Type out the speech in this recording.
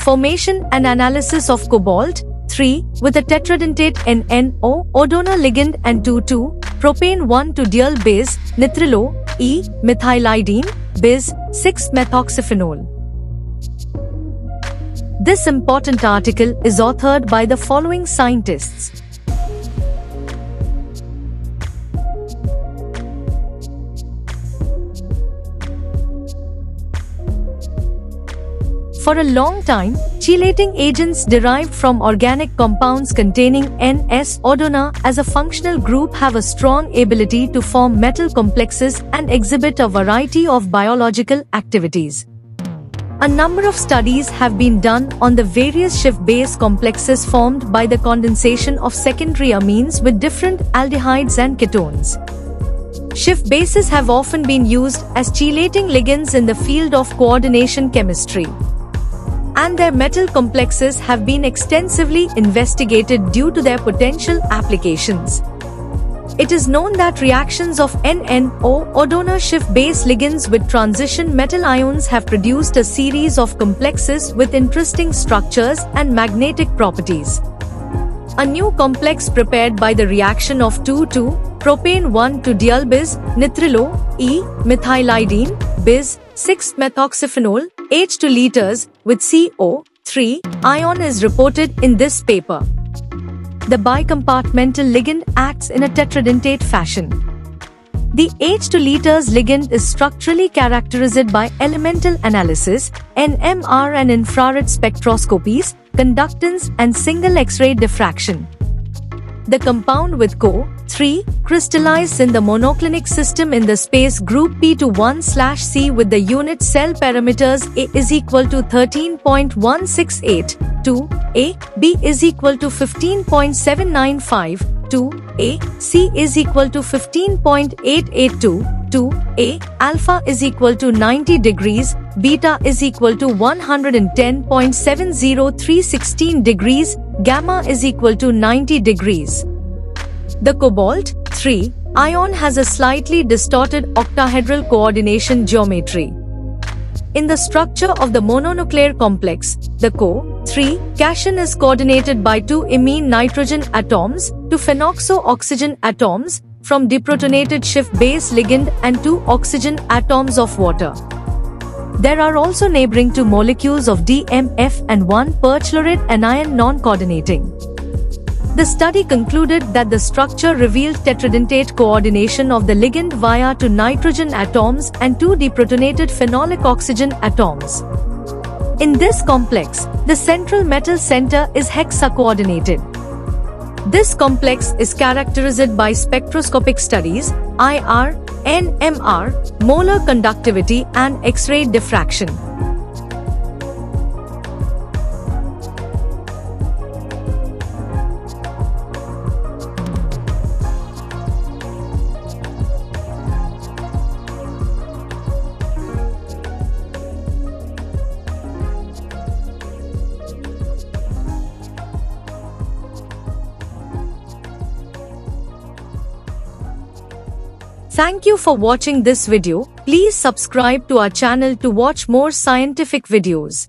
Formation and analysis of cobalt-3 with a tetradentate NNO odonor ligand and 2,2-propane 1,2-diol bis nitrilo E methylidene bis 6-methoxyphenol. This important article is authored by the following scientists. For a long time, chelating agents derived from organic compounds containing NS-odonor as a functional group have a strong ability to form metal complexes and exhibit a variety of biological activities. A number of studies have been done on the various Schiff-base complexes formed by the condensation of secondary amines with different aldehydes and ketones. Schiff bases have often been used as chelating ligands in the field of coordination chemistry, and their metal complexes have been extensively investigated due to their potential applications. It is known that reactions of NNO odonor Schiff-base ligands with transition metal ions have produced a series of complexes with interesting structures and magnetic properties. A new complex prepared by the reaction of 2,2-propane 1,2-diol bis nitrilo E methylidene bis 6-methoxyphenol H2 liters with CO3 ion is reported in this paper. The bicompartmental ligand acts in a tetradentate fashion. The H2 liters ligand is structurally characterized by elemental analysis, NMR and infrared spectroscopies, conductance and single X-ray diffraction. The compound with CO3 crystallizes in the monoclinic system in the space group P21/C with the unit cell parameters A is equal to 13.168, 2A, B is equal to 15.795, 2A, C is equal to 15.882, 2A, alpha is equal to 90 degrees, beta is equal to 110.70316 degrees, gamma is equal to 90 degrees. The cobalt-3 ion has a slightly distorted octahedral coordination geometry. In the structure of the mononuclear complex, the CO3 cation is coordinated by 2 imine nitrogen atoms, 2 phenoxo-oxygen atoms from deprotonated Schiff-base ligand and 2 oxygen atoms of water. There are also neighboring 2 molecules of DMF and 1 perchlorate anion non-coordinating. The study concluded that the structure revealed tetradentate coordination of the ligand via 2 nitrogen atoms and 2 deprotonated phenolic oxygen atoms. In this complex, the central metal center is hexa-coordinated. This complex is characterized by spectroscopic studies, IR, NMR, molar conductivity and X-ray diffraction. Thank you for watching this video. Please subscribe to our channel to watch more scientific videos.